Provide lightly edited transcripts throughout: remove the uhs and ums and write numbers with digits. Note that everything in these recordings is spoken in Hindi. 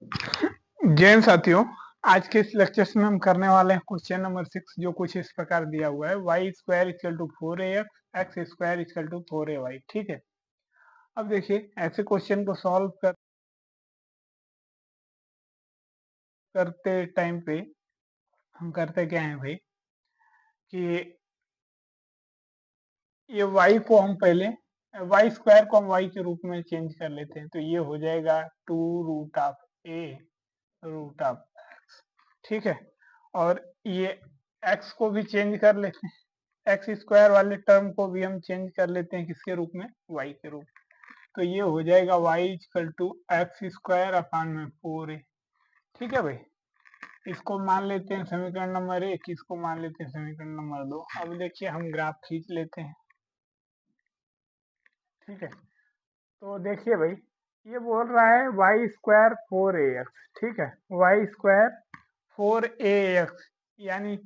जैन साथियों, आज के इस लेक्चर्स में हम करने वाले हैं क्वेश्चन नंबर 6, जो कुछ इस प्रकार दिया हुआ है। Y square equal to 4ax, X square equal to 4ay। ठीक है, अब देखिए ऐसे क्वेश्चन को सॉल्व करते टाइम पे हम करते क्या है भाई कि ये y को हम पहले वाई स्क्वायर को हम y के रूप में चेंज कर लेते हैं, तो ये हो जाएगा 2√a रूट ऑफ। ठीक है, और ये x को भी चेंज कर लेते हैं, एक्स स्क्वायर वाले टर्म को भी हम चेंज कर लेते हैं किसके रूप में, y के रूप में। तो ये हो जाएगा y equal to X square upon में 4a। ठीक है भाई, इसको मान लेते हैं समीकरण नंबर 1, इसको मान लेते हैं समीकरण नंबर 2। अब देखिए हम ग्राफ खींच लेते हैं। ठीक है, तो देखिए भाई, ये बोल रहा है वाई स्क्वायर 4ax। ठीक है, वाई स्क्वायर 4ax, यानी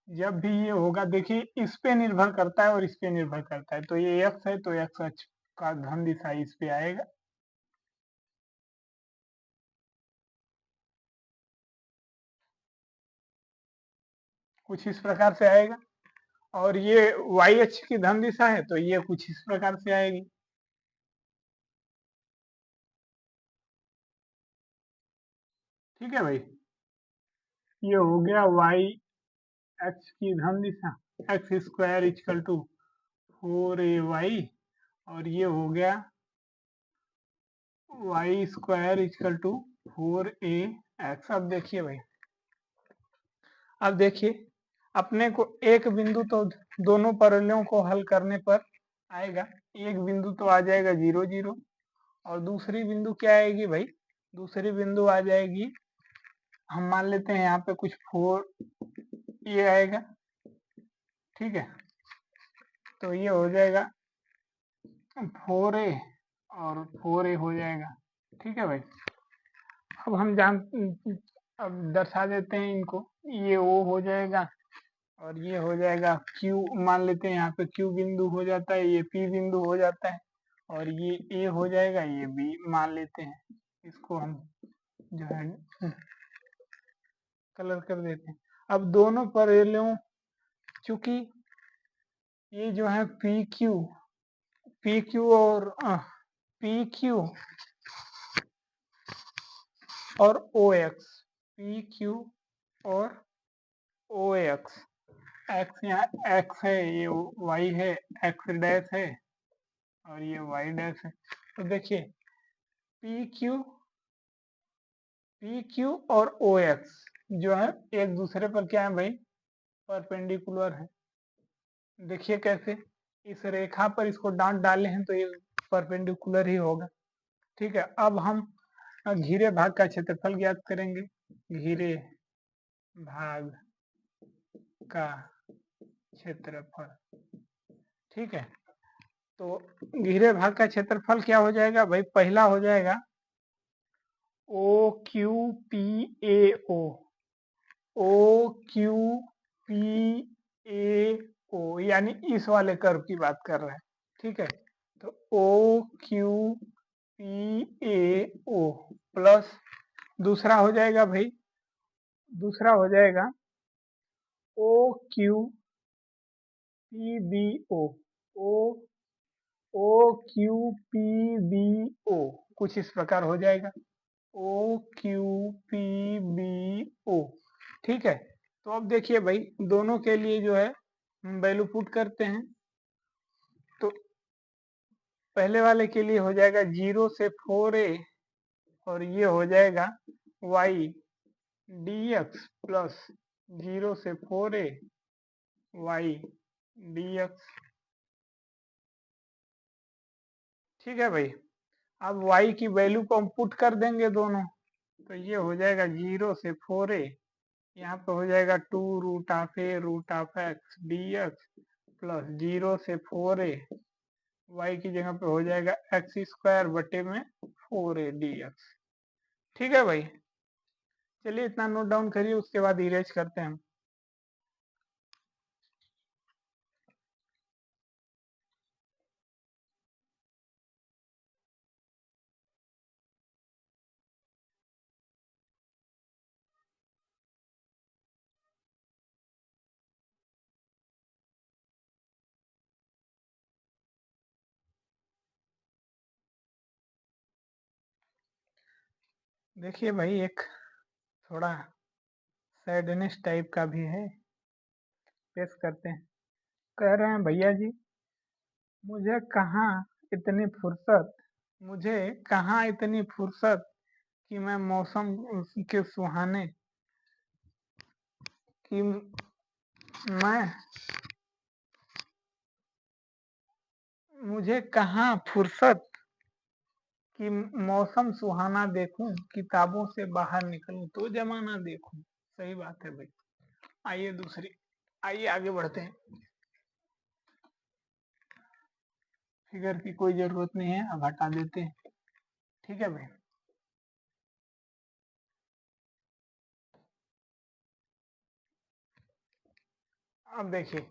जब भी ये होगा, देखिए इस पे निर्भर करता है और इस पे निर्भर करता है। तो ये x है, तो x अक्ष का धन दिशा इस पे आएगा। कुछ इस प्रकार से आएगा, और ये y अक्ष की धन दिशा है, तो ये कुछ इस प्रकार से आएगी। ठीक है भाई, ये हो गया y अक्ष की धन दिशा, x square equal to 4ay, और ये हो गया Y square equal to 4ax। अब देखिए भाई, अब देखिए अपने को एक बिंदु तो दोनों पैरेललों को हल करने पर आएगा। एक बिंदु तो आ जाएगा 0 0, और दूसरी बिंदु क्या आएगी भाई, दूसरी बिंदु आ जाएगी, हम मान लेते हैं यहाँ पे कुछ 4 ये आएगा। ठीक है, तो ये हो जाएगा 4a और 4a हो जाएगा। ठीक है भाई, अब हम अब दर्शा देते हैं इनको। ये ओ हो जाएगा और ये हो जाएगा Q, मान लेते हैं यहाँ पे Q बिंदु हो जाता है, ये P बिंदु हो जाता है, और ये A हो जाएगा, ये B मान लेते हैं। इसको हम जो है कलर कर देते हैं। अब दोनों पैरेललों, चूंकि ये जो है PQ और PQ और OX, PQ और OX, एक्स यहाँ एक्स है, ये वाई है, एक्स डैश है, और ये वाई डैश है। तो देखिए पी क्यू और ओ एक्स जो है एक दूसरे पर क्या है भाई, परपेंडिकुलर है। देखिए कैसे, इस रेखा पर इसको डांट डाले हैं तो ये परपेंडिकुलर ही होगा। ठीक है, अब हम घिरे भाग का क्षेत्रफल ज्ञात करेंगे। घिरे भाग का क्षेत्रफल। ठीक है, तो घिरे भाग का क्षेत्रफल क्या हो जाएगा भाई, पहला हो जाएगा OQPAO, OQPAO, यानी इस वाले कर्व की बात कर रहे हैं। ठीक है, तो OQPAO प्लस दूसरा हो जाएगा भाई, दूसरा हो जाएगा OQPBO, OQPBO कुछ इस प्रकार हो जाएगा, OQPBO। ठीक है, तो अब देखिए भाई, दोनों के लिए जो है वैल्यू पुट करते हैं। तो पहले वाले के लिए हो जाएगा 0 से 4a, और ये हो जाएगा y dx प्लस 0 से 4a y dx। ठीक है भाई, अब y की वैल्यू को हम पुट कर देंगे दोनों, तो ये हो जाएगा 0 से 4a, यहाँ पे हो जाएगा 2√a√x dx प्लस 0 से 4a, y की जगह पे हो जाएगा एक्स स्क्वायर बटे में 4a dx। ठीक है भाई, चलिए इतना नोट डाउन करिए, उसके बाद इरेज करते हैं हम। देखिए भाई, एक थोड़ा सैडनेस टाइप का भी है, पेश करते हैं। कह रहे हैं, भैया जी मुझे कहाँ इतनी फुर्सत मुझे कहाँ इतनी फुर्सत कि मैं मौसम के सुहाने कि मैं मुझे कहाँ फुर्सत कि मौसम सुहाना देखूं, किताबों से बाहर निकलूं तो जमाना देखूं। सही बात है भाई। आइए दूसरी, आइए आगे बढ़ते हैं। फिगर की कोई जरूरत नहीं है, अब हटा देते हैं। ठीक है भाई। अब देखिए,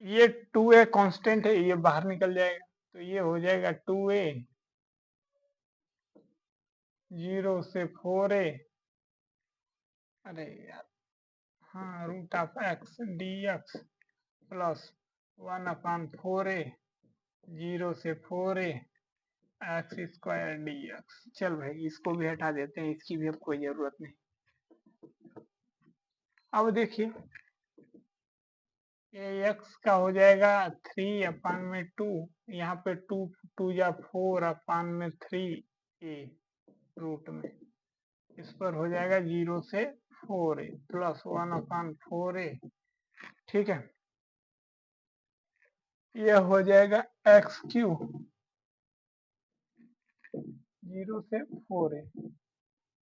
ये 2a कांस्टेंट है, ये बाहर निकल जाएगा, तो ये हो जाएगा 2a 0 से 4a, अरे यार, हाँ, root of X D X plus 1/4a 0 से 4a x square D x. चल भाई, इसको भी हटा देते हैं, इसकी भी अब कोई जरूरत नहीं। अब देखिए, ये एक्स का हो जाएगा 3/2, यहाँ पे 2 2 या 4/3 ए रूट में, इस पर हो जाएगा 0 से 4a प्लस 1/4a। ठीक है, यह हो जाएगा x³ 0 से 4a।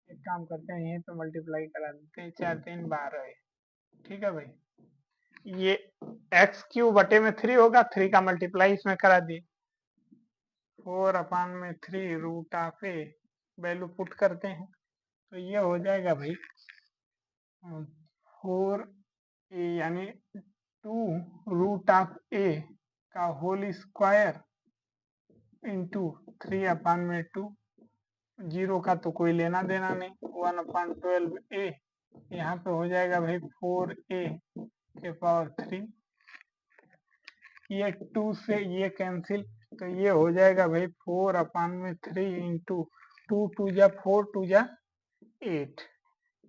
एक काम करते हैं, यहीं पे मल्टीप्लाई करा देते हैं, 4 3 12। ठीक है भाई, ये x³ बटे में 3 होगा, 3 का मल्टीप्लाई इसमें करा दिए, 4/3 root of A, value put करते हैं तो ये हो जाएगा भाई 4a यानी 2 रूट ऑफ ए का होल स्क्वायर इंटू 3/2। जीरो का तो कोई लेना देना नहीं, 1/12a, यहाँ पे हो जाएगा भाई 4a के पावर 3। ये 2 से ये कैंसिल, तो ये हो जाएगा भाई 4/3 इंटू 2 2 जा 4 2 जा 8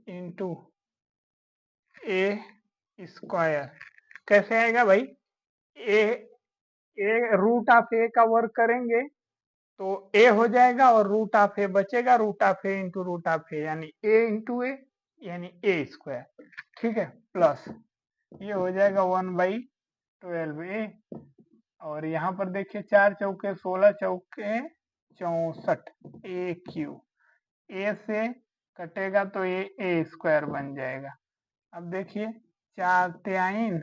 इंटू ए स्क्वायर। कैसे आएगा भाई? ए ए रूट ऑफ ए का वर्क करेंगे तो ए हो जाएगा, और रूट ऑफ ए बचेगा, root of A into root of A यानी ए इंटू ए यानी ए स्क्वायर। ठीक है, प्लस ये हो जाएगा 1/12a, और यहाँ पर देखिए 4 चौके 16 चौके 64 a³। ए से कटेगा तो ये ए स्क्वायर बन जाएगा। अब देखिए, 4 3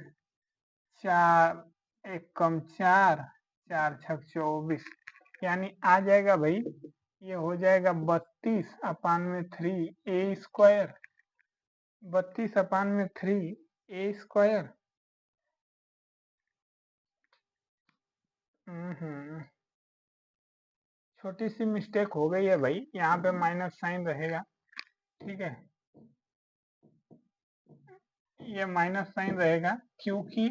4 1 कम 4 4 6 24, यानी आ जाएगा भाई, ये हो जाएगा 32/3 ए स्क्वायर, 32/3 ए स्क्वायर। छोटी सी मिस्टेक हो गई है भाई, यहाँ पे माइनस साइन रहेगा। ठीक है, ये माइनस साइन रहेगा क्योंकि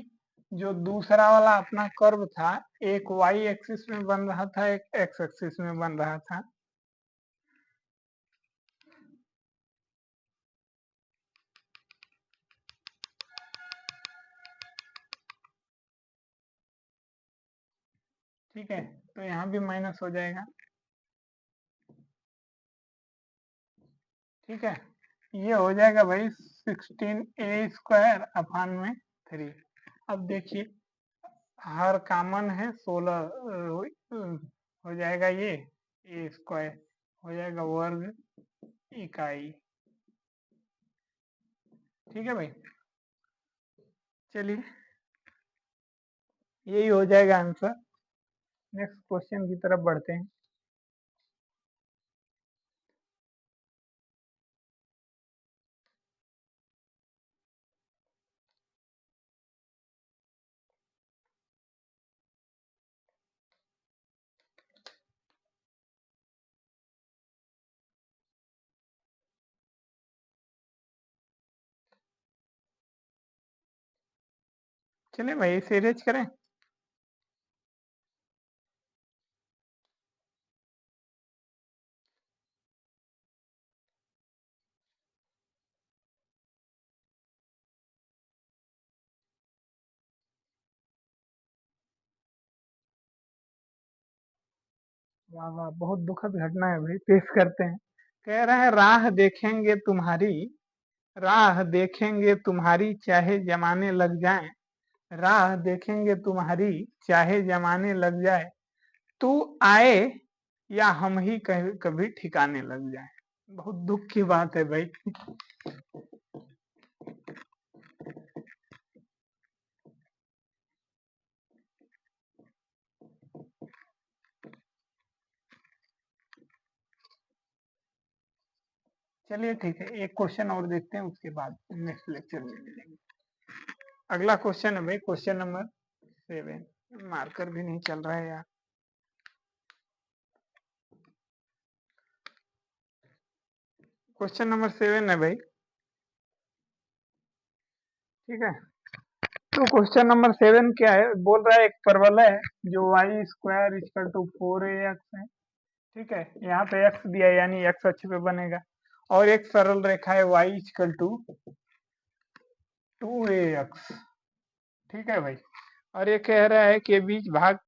जो दूसरा वाला अपना कर्व था, एक वाई एक्सिस में बन रहा था, एक एक्स एक्सिस में बन रहा था। ठीक है, तो यहाँ भी माइनस हो जाएगा। ठीक है, ये हो जाएगा भाई 16a² अब देखिए, हर कॉमन है, 16 हो जाएगा, ये ए स्क्वायर हो जाएगा वर्ग इकाई। ठीक है भाई, चलिए यही हो जाएगा आंसर। नेक्स्ट क्वेश्चन की तरफ बढ़ते हैं। चलिए भाई, इसे अरेंज करें। वाह वाह, बहुत दुखद घटना है भाई, पेश करते हैं। कह रहे हैं राह देखेंगे तुम्हारी चाहे जमाने लग जाए, राह देखेंगे तुम्हारी चाहे जमाने लग जाए, तू आए या हम ही कभी ठिकाने लग जाए। बहुत दुख की बात है भाई। चलिए ठीक है, एक क्वेश्चन और देखते हैं, उसके बाद नेक्स्ट लेक्चर में मिलेंगे। अगला क्वेश्चन है भाई, क्वेश्चन नंबर 7। मार्कर भी नहीं चल रहा है यार। क्वेश्चन नंबर 7 है भाई, ठीक है। तो क्वेश्चन नंबर 7 क्या है, बोल रहा है एक परवलय है जो Y square equal to 4ax है, ठीक है। यहाँ पे x दिया है, यानी x अक्ष पे बनेगा, और एक सरल रेखा है y इक्वल टू 2ax, ठीक है भाई। और ये कह रहा है कि बीच भाग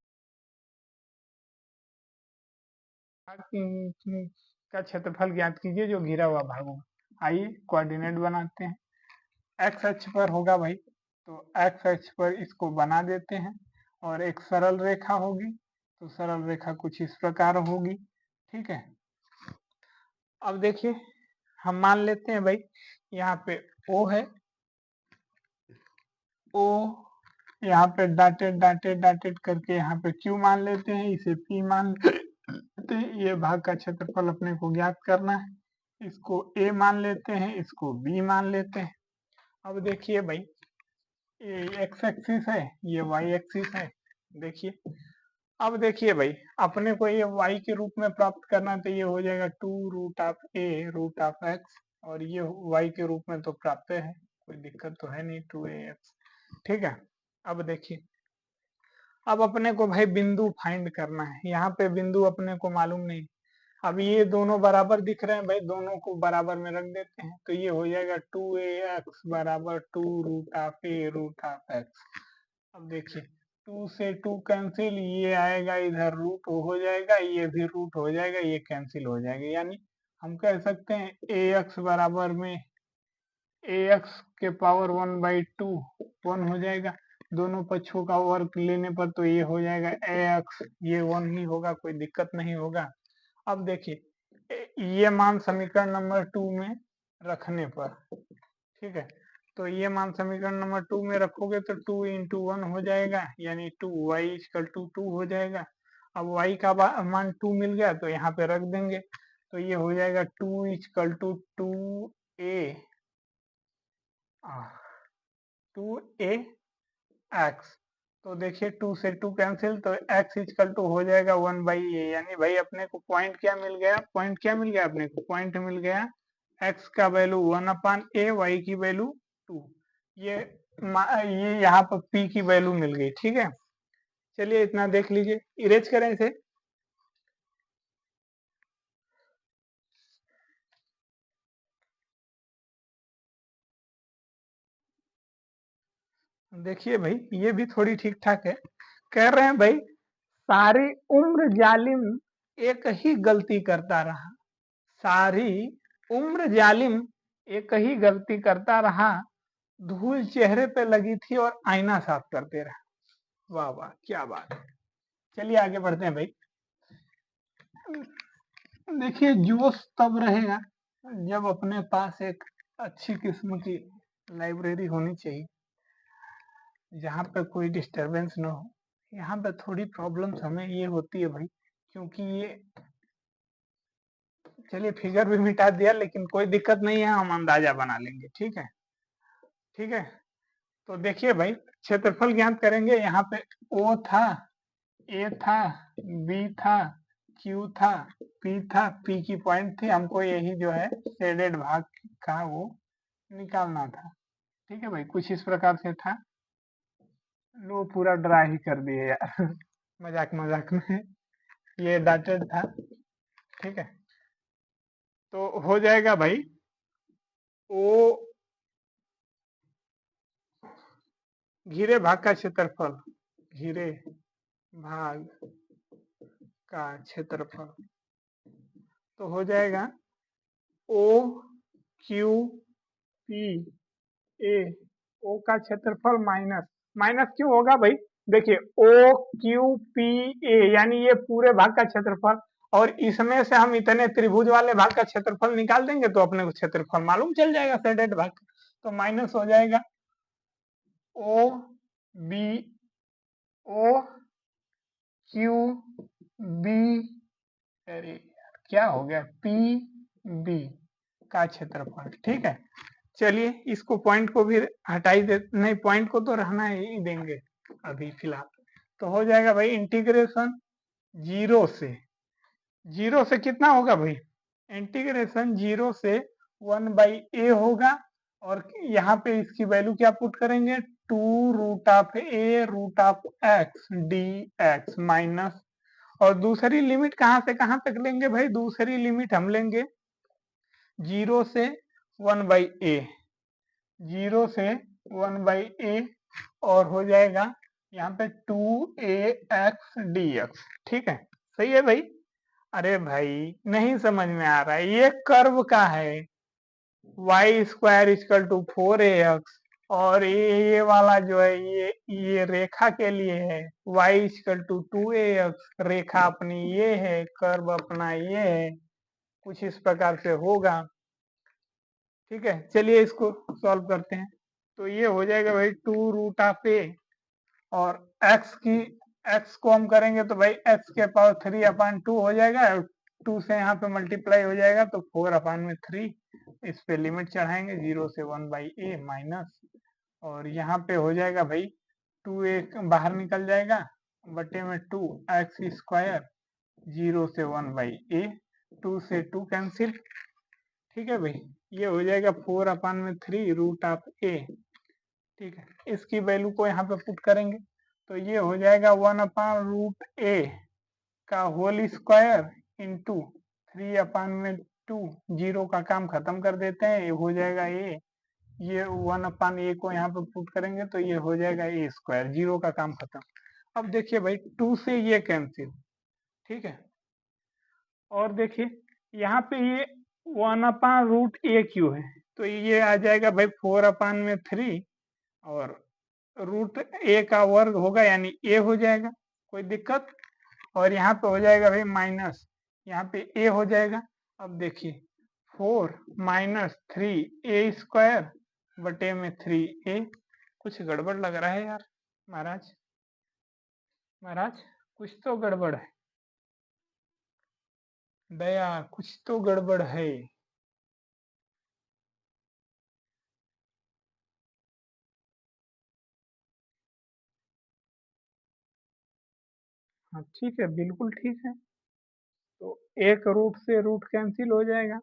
का क्षेत्रफल ज्ञात कीजिए जो घिरा हुआ भाग होगा। आइए कोऑर्डिनेट बनाते हैं। एक्स अक्ष पर होगा भाई, तो एक्स अक्ष पर इसको बना देते हैं, और एक सरल रेखा होगी, तो सरल रेखा कुछ इस प्रकार होगी, ठीक है। अब देखिए, हम मान लेते हैं भाई, यहाँ पे ओ है, ओ यहाँ पे डाटेड डाटेड डाटेड करके यहाँ पे क्यू मान लेते हैं, इसे पी मान लेते हैं। ये भाग का क्षेत्रफल अपने को ज्ञात करना है, इसको ए मान लेते हैं, इसको बी मान लेते हैं। अब देखिए भाई, ये एक्स एक्सिस है, ये वाई एक्सिस है, देखिए। अब देखिए भाई, अपने को ये y के रूप में प्राप्त करना, तो ये हो जाएगा 2√a√x, और ये y के रूप में तो प्राप्त है, कोई दिक्कत तो है नहीं, 2ax, ठीक है। अब देखिए, अब अपने को भाई बिंदु फाइंड करना है, यहाँ पे बिंदु अपने को मालूम नहीं। अब ये दोनों बराबर दिख रहे हैं भाई, दोनों को बराबर में रख देते हैं, तो ये हो जाएगा 2ax बराबर 2√a√x। अब देखिए, 2 से 2 कैंसिल, ये आएगा इधर रूट हो जाएगा, ये भी रूट हो जाएगा, ये कैंसिल हो जाएगा, यानी हम कह सकते हैं ax बराबर में ax के पावर 1/2 1 हो जाएगा। दोनों पक्षों का वर्ग लेने पर तो ये हो जाएगा ax, ये 1 ही होगा, कोई दिक्कत नहीं होगा। अब देखिए, ये मान समीकरण नंबर 2 में रखने पर, ठीक है, तो ये मान समीकरण नंबर 2 में रखोगे तो 2 इंटू 1 हो जाएगा, यानी 2y इक्वल टू 2 हो जाएगा। अब y का मान 2 मिल गया, तो यहाँ पे रख देंगे, तो ये हो जाएगा 2 इक्वल टू 2a एक्स। तो देखिए, 2 से 2 कैंसिल, तो x इक्वल टू हो जाएगा 1/a, यानी भाई अपने को पॉइंट क्या मिल गया, पॉइंट क्या मिल गया अपने को, पॉइंट मिल गया x का वैल्यू 1/a, y की वैल्यू 2। ये यहाँ पर p की वैल्यू मिल गई, ठीक है। चलिए इतना देख लीजिए, इरेज करें इसे। देखिए भाई, ये भी थोड़ी ठीक ठाक है। कह रहे हैं भाई, सारी उम्र जालिम एक ही गलती करता रहा, सारी उम्र जालिम एक ही गलती करता रहा, धूल चेहरे पे लगी थी और आईना साफ करते रहा। वाह वाह, क्या बात है। चलिए आगे बढ़ते हैं भाई। देखिए, जोश तब रहेगा जब अपने पास एक अच्छी किस्म की लाइब्रेरी होनी चाहिए, जहाँ पे कोई डिस्टरबेंस ना हो। यहाँ पे थोड़ी प्रॉब्लम्स हमें ये होती है भाई, क्योंकि ये, चलिए फिगर भी मिटा दिया, लेकिन कोई दिक्कत नहीं है, हम अंदाजा बना लेंगे, ठीक है, ठीक है। तो देखिए भाई, क्षेत्रफल ज्ञात करेंगे, यहाँ पे ओ था, ए था, बी था, क्यू था, पी था, पी की पॉइंट थी, हमको यही जो है शेडेड भाग का वो निकालना था, ठीक है भाई, कुछ इस प्रकार से था। लो, पूरा ड्रा ही कर दिए यार मजाक मजाक में, ये डाटेड था, ठीक है। तो हो जाएगा भाई, ओ घिरे भाग का क्षेत्रफल, घिरे भाग का क्षेत्रफल। तो हो जाएगा ओ क्यू पी ए, ओ का क्षेत्रफल माइनस, माइनस क्यों होगा भाई, देखिए ओ क्यू पी ए यानी ये पूरे भाग का क्षेत्रफल, और इसमें से हम इतने त्रिभुज वाले भाग का क्षेत्रफल निकाल देंगे तो अपने को क्षेत्रफल मालूम चल जाएगा सेडेड भाग। तो माइनस हो जाएगा O B, O Q B, अरे यार क्या हो गया, पी बी का क्षेत्रफल। ठीक है, चलिए इसको पॉइंट को भी हटाई दे, नहीं पॉइंट को तो रहना ही देंगे अभी फिलहाल। तो हो जाएगा भाई इंटीग्रेशन जीरो से कितना होगा भाई, इंटीग्रेशन 0 से 1/a होगा, और यहाँ पे इसकी वैल्यू क्या पुट करेंगे, 2√a√x dx माइनस, और दूसरी लिमिट कहाँ से कहाँ तक लेंगे भाई, दूसरी लिमिट हम लेंगे 0 से 1/a, 0 से 1/a, और हो जाएगा यहाँ पे 2ax dx। ठीक है, सही है भाई। अरे भाई नहीं समझ में आ रहा है, ये कर्व का है, y square equal to 4ax, और ये वाला जो है ये रेखा के लिए है, y इक्वल टू 2ax, रेखा अपनी ये है, कर्व अपना ये है, कुछ इस प्रकार से होगा। ठीक है, चलिए इसको सॉल्व करते हैं। तो ये हो जाएगा भाई 2√a, और x को हम करेंगे तो भाई x के पावर 3/2 हो जाएगा, 2 से यहाँ पे मल्टीप्लाई हो जाएगा तो 4/3, इस पे लिमिट चढ़ाएंगे 0 से 1/a माइनस, और यहाँ पे हो जाएगा भाई 2a बाहर निकल जाएगा, बटे में 2x², 0 से 1/a, 2 से 2 कैंसिल। ठीक है भाई, ये हो जाएगा 4/3√a। ठीक है, इसकी वैल्यू को यहाँ पे पुट करेंगे तो ये हो जाएगा 1/√a का होल स्क्वायर इंटू 3/2, 0 का काम खत्म कर देते हैं, ये हो जाएगा a, ये 1/a को यहाँ पे पुट करेंगे तो ये हो जाएगा a², 0 का काम खत्म। अब देखिए भाई 2 से ये कैंसिल, ठीक है, और देखिए यहाँ पे ये 1/√a क्यों है, तो ये आ जाएगा भाई 4/3, और √a का वर्ग होगा यानी a हो जाएगा, कोई दिक्कत, और यहाँ पे हो जाएगा भाई माइनस, यहाँ पे a हो जाएगा। अब देखिए 4 माइनस 3a² बटे में 3a, कुछ गड़बड़ लग रहा है यार महाराज, कुछ तो गड़बड़ है, दया कुछ तो गड़बड़ है। हाँ ठीक है, बिल्कुल ठीक है। तो एक रूट से रूट कैंसिल हो जाएगा,